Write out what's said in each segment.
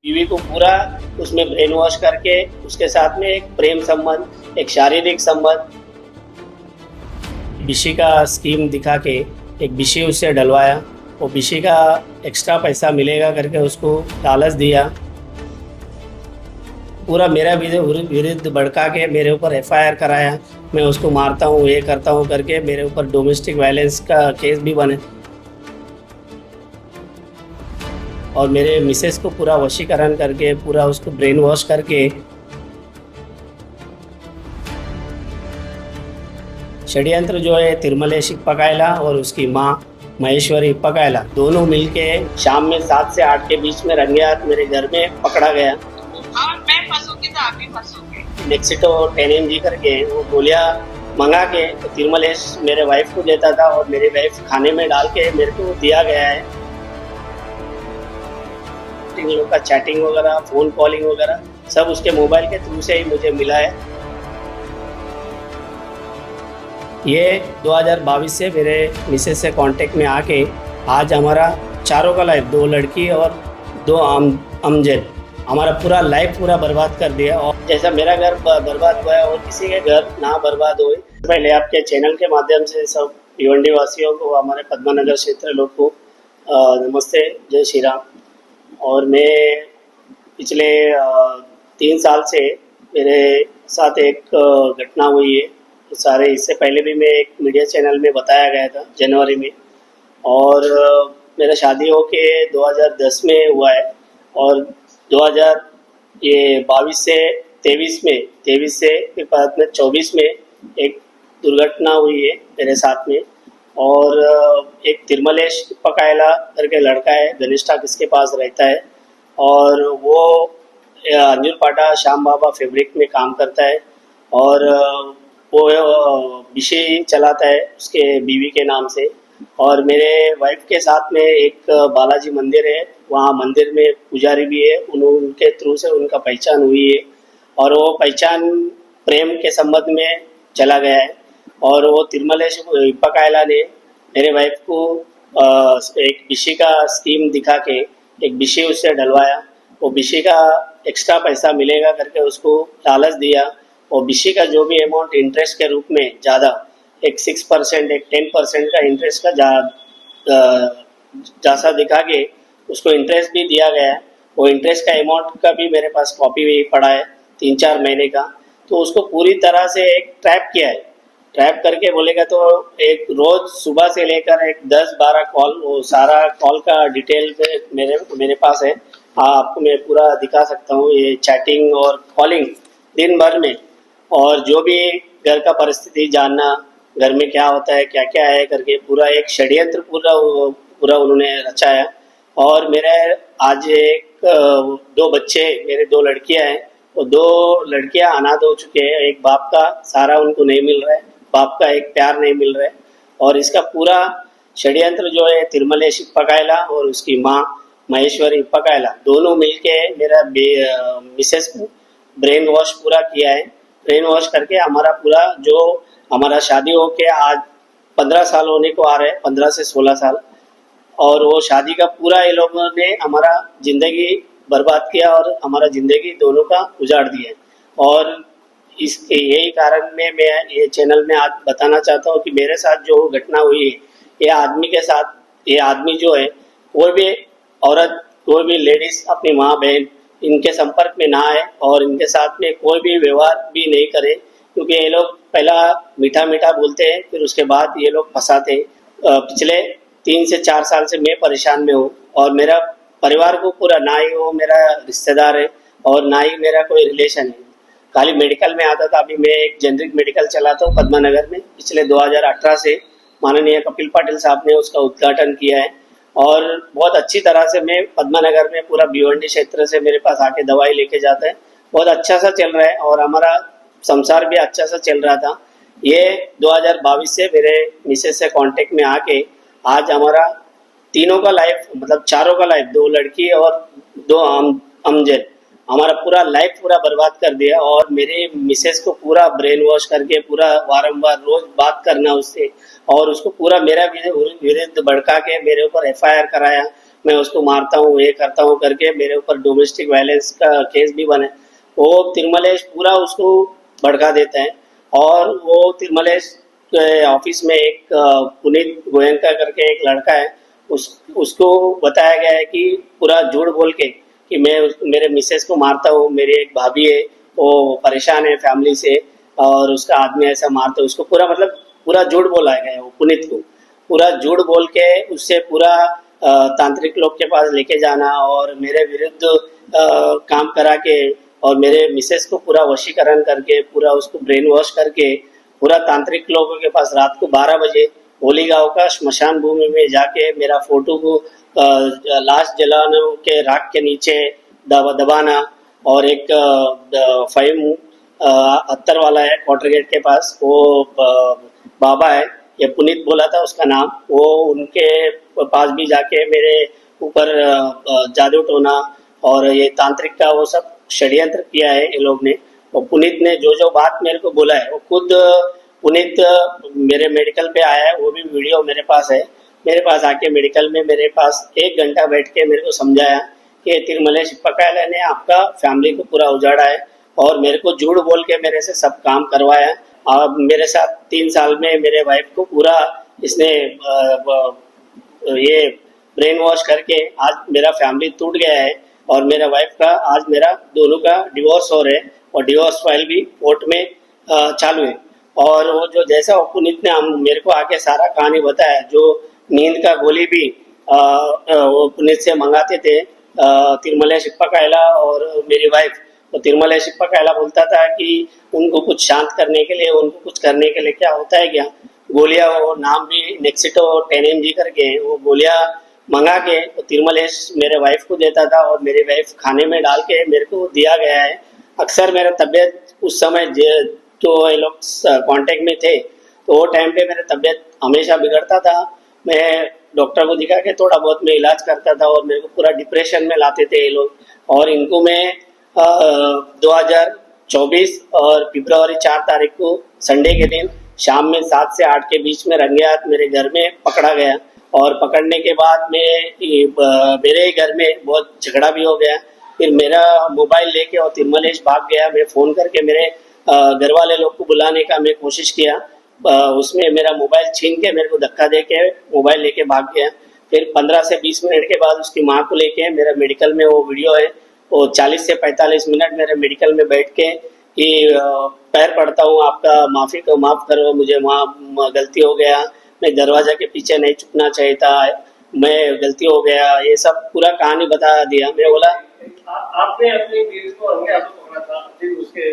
बीवी को पूरा उसमें ब्रेन वॉश करके उसके साथ में एक प्रेम संबंध, एक शारीरिक संबंध, बीसी का स्कीम दिखा के एक बीसी उससे डलवाया। वो बीसी का एक्स्ट्रा पैसा मिलेगा करके उसको लालच दिया। पूरा मेरा विरुद्ध भड़का के मेरे ऊपर एफआईआर कराया। मैं उसको मारता हूँ, ये करता हूँ करके मेरे ऊपर डोमेस्टिक वायलेंस का केस भी बने और मेरे मिसेस को पूरा वशीकरण करके पूरा उसको ब्रेन वॉश करके षड्यंत्र जो है तिरुमलेश इप्पकायला और उसकी माँ महेश्वरी इप्पकायला दोनों मिलके शाम में 7 से 8 के बीच में रंगे हाथ मेरे घर में पकड़ा गया। और मैं फंसूंगी तो आप भी फंसोगे। नेक्सिटो 10 mg करके वो गोलियां मंगा के तो तिरुमलेश मेरे वाइफ को देता था और मेरी वाइफ खाने में डाल के मेरे को दिया गया है। इन लोग का चैटिंग वगैरह, फोन कॉलिंग वगैरह सब उसके मोबाइल के थ्रू से ही मुझे मिला है। ये 2022 से मेरे मिसेस से कांटेक्ट में आके आज हमारा चारों का लाइफ, 2 लड़की और 2 अमजद, हमारा पूरा लाइफ पूरा बर्बाद कर दिया। और जैसा मेरा घर बर्बाद हुआ है और किसी के घर ना बर्बाद हो। पहले आपके चैनल के माध्यम से सब भिवंडी वासियों को, हमारे पद्मानगर क्षेत्र लोग को नमस्ते, जय श्री राम। और मैं पिछले 3 साल से मेरे साथ एक घटना हुई है। सारे इससे पहले भी मैं एक मीडिया चैनल में बताया गया था जनवरी में। और मेरा शादी होके 2010 में हुआ है और 2022 से 23 में, 23 से फिर बाद में 24 में एक दुर्घटना हुई है मेरे साथ में। और एक तिरुमलेश इप्पकायला करके लड़का है, घनिष्ठा किसके पास रहता है और वो अंजुरपाटा श्याम बाबा फैब्रिक में काम करता है और वो विषय चलाता है उसके बीवी के नाम से। और मेरे वाइफ के साथ में एक बालाजी मंदिर है, वहाँ मंदिर में पुजारी भी है, उनके थ्रू से उनका पहचान हुई है और वो पहचान प्रेम के संबंध में चला गया है। और वो तिरुमलेश इप्पकायला ने मेरे वाइफ को एक बीसी का स्कीम दिखा के एक बीसी उससे डलवाया। वो बीसी का एक्स्ट्रा पैसा मिलेगा करके उसको लालच दिया और बीसी का जो भी अमाउंट इंटरेस्ट के रूप में ज़्यादा, एक 6%, एक 10% का इंटरेस्ट का जैसा दिखा के उसको इंटरेस्ट भी दिया गया है। वो इंटरेस्ट का अमाउंट का भी मेरे पास कॉपी भी पड़ा है 3-4 महीने का। तो उसको पूरी तरह से एक ट्रैप किया है। ट्रैप करके बोलेगा तो एक रोज़ सुबह से लेकर एक 10-12 कॉल, वो सारा कॉल का डिटेल मेरे पास है। आपको मैं पूरा दिखा सकता हूँ, ये चैटिंग और कॉलिंग दिन भर में। और जो भी घर का परिस्थिति जानना, घर में क्या होता है, क्या क्या है करके पूरा एक षड्यंत्र पूरा उन्होंने रचाया। और मेरे आज एक 2 बच्चे, मेरे 2 लड़कियां हैं, वो 2 लड़कियां अनाथ हो चुके हैं। एक बाप का सहारा उनको नहीं मिल रहा है, बाप का एक प्यार नहीं मिल रहा है। और इसका पूरा षड्यंत्र जो है तिरुमलेश इप्पकायला और उसकी माँ महेश्वरी इप्पकायला दोनों मिलके मेरा मिसेस को ब्रेन वॉश पूरा किया है। ब्रेन वॉश करके हमारा पूरा जो हमारा शादी हो के आज 15 साल होने को आ रहे हैं, 15 से 16 साल। और वो शादी का पूरा ये लोगों ने हमारा ज़िंदगी बर्बाद किया और हमारा ज़िंदगी दोनों का उजाड़ दिया। और इसके यही कारण में मैं ये चैनल में आज बताना चाहता हूँ कि मेरे साथ जो घटना हुई है, ये आदमी के साथ, ये आदमी जो है कोई भी औरत, कोई भी लेडीज़ अपनी माँ बहन इनके संपर्क में ना आए और इनके साथ में कोई भी व्यवहार भी नहीं करे, क्योंकि ये लोग पहला मीठा मीठा बोलते हैं, फिर उसके बाद ये लोग फंसाते हैं। पिछले 3 से 4 साल से मैं परेशान में हूँ और मेरा परिवार को पूरा, ना ही वो मेरा रिश्तेदार है और ना ही मेरा कोई रिलेशन है। खाली मेडिकल में आता था। अभी मैं एक जेनरिक मेडिकल चलाता हूँ पद्मानगर में। पिछले 2018 से माननीय कपिल पाटिल साहब ने उसका उद्घाटन किया है और बहुत अच्छी तरह से मैं पद्मानगर में पूरा भिवंडी क्षेत्र से मेरे पास आके दवाई लेके जाता है। बहुत अच्छा सा चल रहा है और हमारा संसार भी अच्छा सा चल रहा था। ये 2022 से मेरे मिसेस से कांटेक्ट में आके आज हमारा तीनों का लाइफ, मतलब चारों का लाइफ, 2 लड़की और 2 अमजद, हमारा पूरा लाइफ पूरा बर्बाद कर दिया। और मेरे मिसेस को पूरा ब्रेन वॉश करके पूरा वारंवार रोज बात करना उससे और उसको पूरा मेरा विरुद्ध भड़का के मेरे ऊपर एफआईआर कराया। मैं उसको मारता हूँ, ये करता हूँ करके मेरे ऊपर डोमेस्टिक वायलेंस का केस भी बने। वो तिरमलेश पूरा उसको भड़का देते हैं। और वो तिरमलेश के ऑफिस में एक पुनीत गोयनका करके एक लड़का है, उसको बताया गया है कि पूरा झूठ बोल के कि मैं मेरे मिसेस को मारता हूँ, मेरी एक भाभी है वो परेशान है फैमिली से और उसका आदमी ऐसा मारता है उसको, पूरा मतलब पूरा झूठ बोला गया है वो पुनीत को। पूरा झूठ बोल के उससे पूरा तांत्रिक लोग के पास लेके जाना और मेरे विरुद्ध काम करा के और मेरे मिसेस को पूरा वशीकरण करके पूरा उसको ब्रेन वॉश करके पूरा तांत्रिक लोगों के पास रात को 12 बजे होली गांव का श्मशान भूमि में जाके मेरा फोटो को लाश जलाने के राख के नीचे दबाना। और एक फाइव अत्तर वाला है क्वार्टर गेट के पास, वो बाबा है, ये पुनीत बोला था उसका नाम, वो उनके पास भी जाके मेरे ऊपर जादू टोना और ये तांत्रिक का वो सब षड्यंत्र किया है ये लोग ने। और पुनीत ने जो जो बात मेरे को बोला है वो खुद पुनीत मेरे मेडिकल पे आया है, वो भी वीडियो मेरे पास है। मेरे पास आके मेडिकल में मेरे पास 1 घंटा बैठ के मेरे को समझाया कि तिरमलेश पकायला ने आपका फैमिली को पूरा उजाड़ा है और मेरे को झूठ बोल के मेरे से सब काम करवाया। और मेरे साथ 3 साल में मेरे वाइफ को पूरा इसने ये ब्रेन वॉश करके आज मेरा फैमिली टूट गया है और मेरा वाइफ का आज मेरा दोनों का डिवोर्स हो रहे हैं और डिवोर्स फाइल भी कोर्ट में चालू है। और वो जो जैसा पुनीत ने हम मेरे को आके सारा कहानी बताया, जो नींद का गोली भी वो पुनीत से मंगाते थे तिरमलेश पकायला और मेरी वाइफ। तो तिरमलेश पकायला बोलता था कि उनको कुछ शांत करने के लिए, उनको कुछ करने के लिए क्या होता है क्या गोलियां, वो नाम भी नेक्सिटो 10 mg करके वो गोलियां मंगा के तो तिरमलेश मेरे वाइफ को देता था और मेरी वाइफ खाने में डाल के मेरे को दिया गया है। अक्सर मेरा तबीयत उस समय जो ये लोग कांटेक्ट में थे तो वो टाइम पे मेरा तबीयत हमेशा बिगड़ता था। मैं डॉक्टर को दिखा के थोड़ा बहुत मैं इलाज करता था और मेरे को पूरा डिप्रेशन में लाते थे ये लोग। और इनको मैं 2024 और फरवरी 4 तारीख को संडे के दिन शाम में 7 से 8 के बीच में रंगे हाथ मेरे घर में पकड़ा गया। और पकड़ने के बाद में मेरे घर में बहुत झगड़ा भी हो गया। फिर मेरा मोबाइल लेके और तिरमलेश भाग गया। मैं फ़ोन करके मेरे घर वाले लोग को बुलाने का मैं कोशिश किया, उसमें मेरा मोबाइल छीन के मेरे को धक्का दे के मोबाइल लेके भाग गया। फिर 15 से 20 मिनट के बाद उसकी माँ को लेके मेरा मेडिकल में वो वीडियो है, वो 40 से 45 मिनट मेरे मेडिकल में बैठ के कि पैर पड़ता हूँ आपका, माफ़ करो, मुझे वहाँ गलती हो गया, मैं दरवाजा के पीछे नहीं छुपना चाहिए था, मैं गलती हो गया, ये सब पूरा कहानी बता दिया। मैं बोला आपने अपनी बीवी को रंगे हाथों पकड़ा था, फिर उसके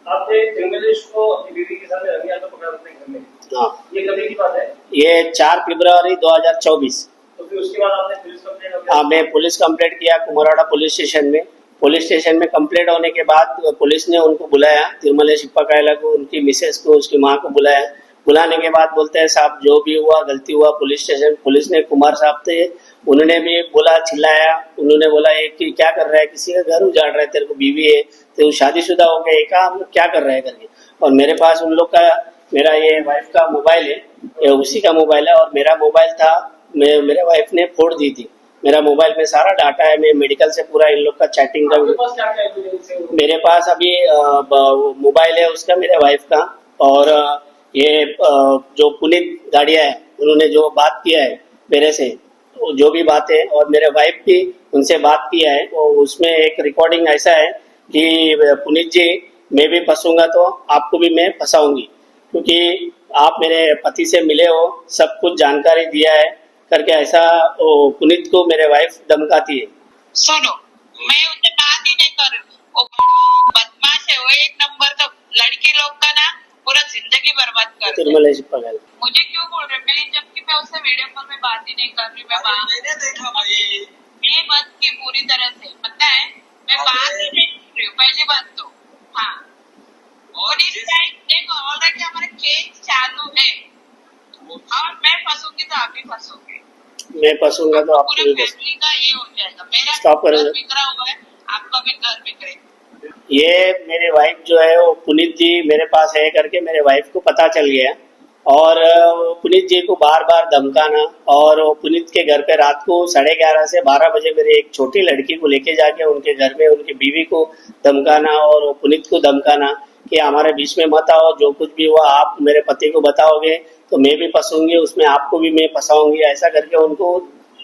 आपने तिरमलेश को अपनी बीवी के सामने रंगे हाथों पकड़ा अपने घर में। हाँ, ये कभी की बात है? ये 4 फरवरी 2024। तो फिर उसके बाद आपने पुलिस कंप्लेंट? हाँ, मैं पुलिस कंप्लेंट किया कुमारवाड़ा पुलिस स्टेशन में। पुलिस स्टेशन में कंप्लेंट होने के बाद पुलिस ने उनको बुलाया, तिरमलेश पकायला को, उनकी मिसेस को, उसकी माँ को बुलाया। बुलाने के बाद बोलते हैं साहब जो भी हुआ गलती हुआ पुलिस स्टेशन, पुलिस ने कुमार साहब थे, उन्होंने भी बोला, चिल्लाया, उन्होंने बोला ये कि क्या कर रहा है, किसी का घर उजाड़ रहा है, तेरे को बीवी है, तो शादीशुदा हो गए, कहा हम क्या कर रहे हैं करके। और मेरे पास उन लोग का, मेरा ये वाइफ का मोबाइल है, ये उसी का मोबाइल है और मेरा मोबाइल था, मेरे वाइफ ने फोड़ दी थी। मेरा मोबाइल में सारा डाटा है, मैं मेडिकल से पूरा इन लोग का चैटिंग का। मेरे पास अभी मोबाइल है उसका, मेरे वाइफ का, और ये जो पुनीत गाड़िया है उन्होंने जो बात किया है मेरे से, जो भी बातें, और मेरे वाइफ भी उनसे बात किया है, वो उसमें एक रिकॉर्डिंग ऐसा है कि पुनीत जी मैं भी फंसूंगा तो आपको भी मैं फंसाऊंगी, क्योंकि आप मेरे पति से मिले हो, सब कुछ जानकारी दिया है करके ऐसा वो पुनीत को मेरे वाइफ धमकाती है। सुनो, मैं उससे बात ही नहीं कर रही हूँ, वो बदमाश है, वो 1 नंबर का लड़की लोग का ना पूरा जिंदगी बर्बाद कर रही है। मुझे क्यों बोल रहे, मैं जबकि मैं उससे वीडियो कॉल में बात ही नहीं कर रही, मैंने देखा भाई, मैं बंद की पूरी तरह से, पता है मैं बात ही नहीं कर रही हूँ, पहली बात तो। हाँ, और इस टाइम देखो ऑलरेडी हमारे केस चालू है और मैं फंसूंगी तो आप भी फंसोगे, मैं फंसूंगा तो आप पूरे फैमिली का ये हो जाएगा, मेरा स्टॉप घर बिखरा हुआ है, आपका भी घर बिखरे। ये मेरे वाइफ जो है वो पुनीत जी मेरे पास है करके मेरे वाइफ को पता चल गया और पुनीत जी को बार बार धमकाना, और पुनीत के घर पे रात को 11:30 से 12 बजे मेरी एक छोटी लड़की को लेके जाके उनके घर में उनकी बीवी को धमकाना और पुनीत को धमकाना कि हमारे बीच में मत आओ, जो कुछ भी हुआ आप मेरे पति को बताओगे तो मैं भी फंसूंगी, उसमें आपको भी मैं फंसाऊंगी, ऐसा करके उनको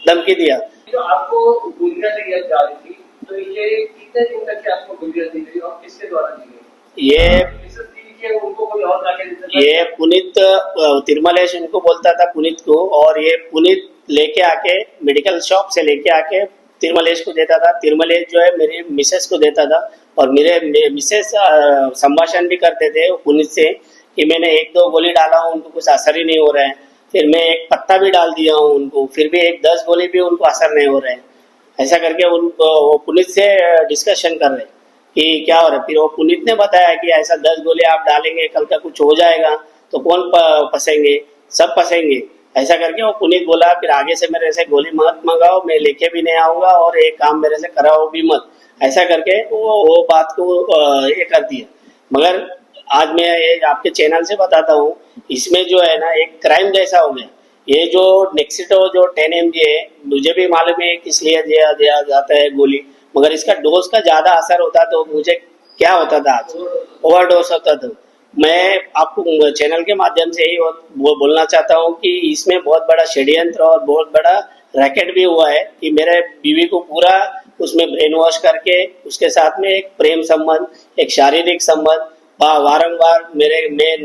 धमकी दिया। जो आपको गोलियां दी जा रही थी, तो ये कितने दिन तक आपको गोलियां दी गई और किसके द्वारा दी गई? उनको कोई और लाके देता था? ये पुनीत तिरमलेश उनको बोलता था पुनीत को, और ये पुनीत लेके आके मेडिकल शॉप से लेके आके तिरमलेश को देता था। तिरमलेश जो है मेरी मिसेस को देता था, और मेरे मिसेस संभाषण भी करते थे पुनीत से कि मैंने 1-2 गोली डाला हूँ, उनको कुछ असर ही नहीं हो रहा है, फिर मैं एक पत्ता भी डाल दिया हूँ उनको, फिर भी 10 गोली भी उनको असर नहीं हो रहे हैं। ऐसा करके वो पुनीत से डिस्कशन कर रहे कि क्या हो रहा है। फिर वो पुनीत ने बताया कि ऐसा 10 गोली आप डालेंगे, कल का कुछ हो जाएगा तो कौन फंसेंगे, सब फंसेंगे। ऐसा करके वो पुनीत बोला फिर आगे से मेरे से गोली मत मंगाओ, मैं लेके भी नहीं आऊँगा और एक काम मेरे से कराओ भी मत। ऐसा करके वो बात को ये कर दिया। मगर आज मैं ये आपके चैनल से बताता हूँ, इसमें जो है ना एक क्राइम जैसा हो गया। ये जो नेक्सिटो जो 10 mg है, मुझे भी मालूम है किस लिए दिया जाता है गोली, मगर इसका डोज का ज़्यादा असर होता तो मुझे क्या होता था, आज ओवरडोज होता था। मैं आपको चैनल के माध्यम से ही बोलना चाहता हूँ कि इसमें बहुत बड़ा षड्यंत्र और बहुत बड़ा रैकेट भी हुआ है कि मेरे बीवी को पूरा उसमें ब्रेन वॉश करके उसके साथ में एक प्रेम संबंध, एक शारीरिक संबंध, वारंवार मेरे नए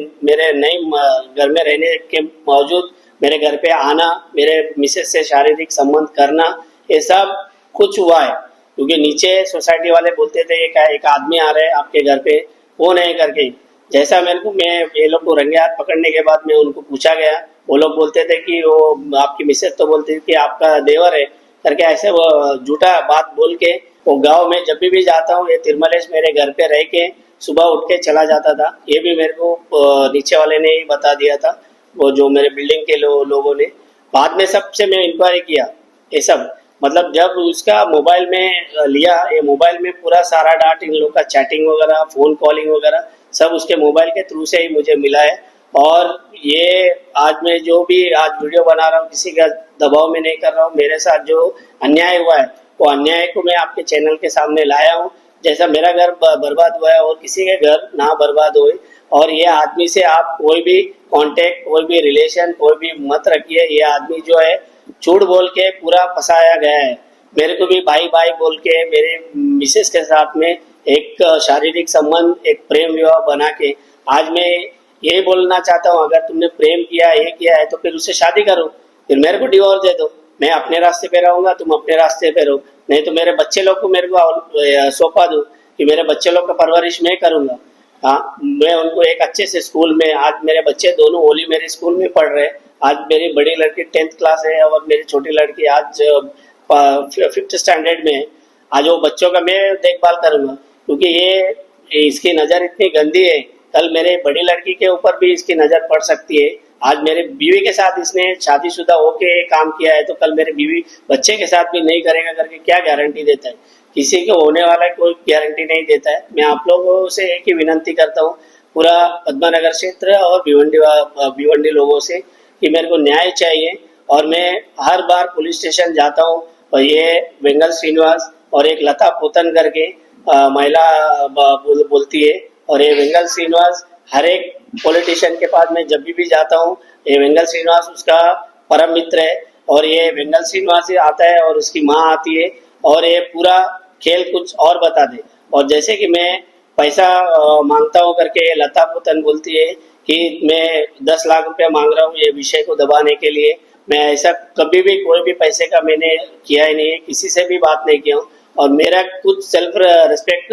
घर में रहने के बावजूद मेरे घर पे आना, मेरे मिसेस से शारीरिक संबंध करना, ये सब कुछ हुआ है। क्योंकि नीचे सोसाइटी वाले बोलते थे एक आदमी आ रहा है आपके घर पे, वो नहीं करके जैसा मैं ये लोग को रंगे हाथ पकड़ने के बाद मैं उनको पूछा गया, वो लोग बोलते थे कि वो आपकी मिसेस तो बोलती थी कि आपका देवर है करके, ऐसे वो झूठा बात बोल के वो गांव में जब भी जाता हूँ ये तिरमलेश मेरे घर पे रह के सुबह उठ के चला जाता था। ये भी मेरे को नीचे वाले ने ही बता दिया था, वो जो मेरे बिल्डिंग के लोगों ने। बाद में सबसे मैं इंक्वायरी किया ये सब, मतलब जब उसका मोबाइल में लिया, ये मोबाइल में पूरा सारा डाटा इन लोग का चैटिंग वगैरह, फोन कॉलिंग वगैरह सब उसके मोबाइल के थ्रू से ही मुझे मिला है। और ये आज मैं जो भी आज वीडियो बना रहा हूँ किसी का दबाव में नहीं कर रहा हूँ, मेरे साथ जो अन्याय हुआ है वो अन्याय को मैं आपके चैनल के सामने लाया हूँ। जैसा मेरा घर बर्बाद हुआ है और किसी के घर ना बर्बाद हो, और ये आदमी से आप कोई भी कांटेक्ट, कोई भी रिलेशन, कोई भी मत रखिए। ये आदमी जो है झूठ बोल के पूरा फंसाया गया है। मेरे को भी भाई भाई बोल के मेरे मिसेस के साथ में एक शारीरिक संबंध, एक प्रेम विवाह बना के, आज मैं यही बोलना चाहता हूँ, अगर तुमने प्रेम किया, ये किया है तो फिर उससे शादी करो, फिर मेरे को डिवोर्स दे दो, मैं अपने रास्ते पे रहूंगा, तुम अपने रास्ते पे रहो। नहीं तो मेरे बच्चे लोग को मेरे को सौंपा दो कि मेरे बच्चे लोग का परवरिश मैं करूंगा। हाँ, मैं उनको एक अच्छे से स्कूल में, आज मेरे बच्चे दोनों होली मेरे स्कूल में पढ़ रहे हैं। आज मेरी बड़ी लड़की 10th क्लास है और मेरी छोटी लड़की आज 5th स्टैंडर्ड में है। आज वो बच्चों का मैं देखभाल करूंगा, क्योंकि ये इसकी नज़र इतनी गंदी है, कल मेरे बड़ी लड़की के ऊपर भी इसकी नज़र पड़ सकती है। आज मेरे बीवी के साथ इसने शादीशुदा होके काम किया है तो कल मेरे बीवी बच्चे के साथ भी नहीं करेगा करके क्या गारंटी देता है? किसी को होने वाला कोई गारंटी नहीं देता है। मैं आप लोगों से एक ही विनंती करता हूँ, पूरा पद्मानगर क्षेत्र और भिवंडी लोगों से, कि मेरे को न्याय चाहिए। और मैं हर बार पुलिस स्टेशन जाता हूँ और ये वेंगल श्रीनिवास और एक लता पोतन करके महिला बोलती है, और ये वेंगल श्रीनिवास हर एक पॉलिटिशियन के पास मैं जब भी जाता हूँ, ये वेंगल श्रीनिवास उसका परम मित्र है। और ये वेंगल श्रीनिवास ही आता है और उसकी माँ आती है और ये पूरा खेल कुछ और बता दे। और जैसे कि मैं पैसा मांगता हूँ करके ये लता पोतन बोलती है कि मैं 10 लाख रुपया मांग रहा हूँ ये विषय को दबाने के लिए। मैं ऐसा कभी भी कोई भी पैसे का मैंने किया ही नहीं है, किसी से भी बात नहीं किया हूँ। और मेरा कुछ सेल्फ रिस्पेक्ट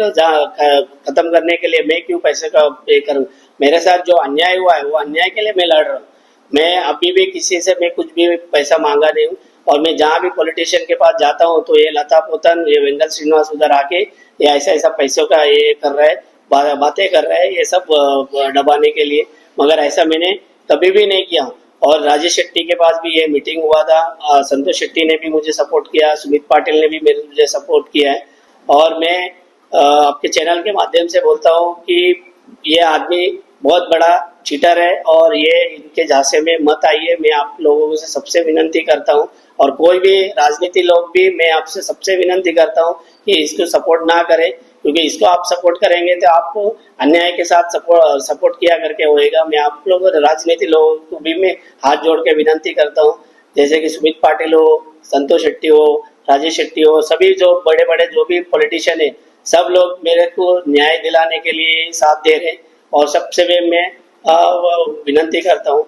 खत्म करने के लिए मैं क्यों पैसे का पे करूँ? मेरे साथ जो अन्याय हुआ है वो अन्याय के लिए मैं लड़ रहा हूँ। मैं अभी भी किसी से मैं कुछ भी पैसा मांगा नहीं हूँ। और मैं जहाँ भी पॉलिटिशियन के पास जाता हूँ तो ये लता पोतन, ये वेंगल श्रीनिवास उधर आके ये ऐसा पैसों का ये कर रहा है, बातें कर रहा है, ये सब दबाने के लिए, मगर ऐसा मैंने कभी भी नहीं किया। और राजेश शेट्टी के पास भी ये मीटिंग हुआ था, संतोष शेट्टी ने भी मुझे सपोर्ट किया, सुमित पाटिल ने भी मुझे सपोर्ट किया है। और मैं आपके चैनल के माध्यम से बोलता हूँ कि ये आदमी बहुत बड़ा चीटर है और ये इनके झांसे में मत आइए, मैं आप लोगों से सबसे विनंती करता हूँ। और कोई भी राजनीति लोग भी मैं आपसे सबसे विनंती करता हूँ कि इसको सपोर्ट ना करें, क्योंकि इसको आप सपोर्ट करेंगे तो आपको अन्याय के साथ सपोर्ट किया करके होएगा। मैं आप लोगों राजनीति लोगों को भी मैं हाथ जोड़ के विनंती करता हूँ, जैसे कि सुमित पाटिल हो, संतोष शेट्टी हो, राजेश शेट्टी हो, सभी जो बड़े बड़े जो भी पॉलिटिशियन है, सब लोग मेरे को न्याय दिलाने के लिए साथ दे रहे हैं। और सबसे मैं विनंती करता हूँ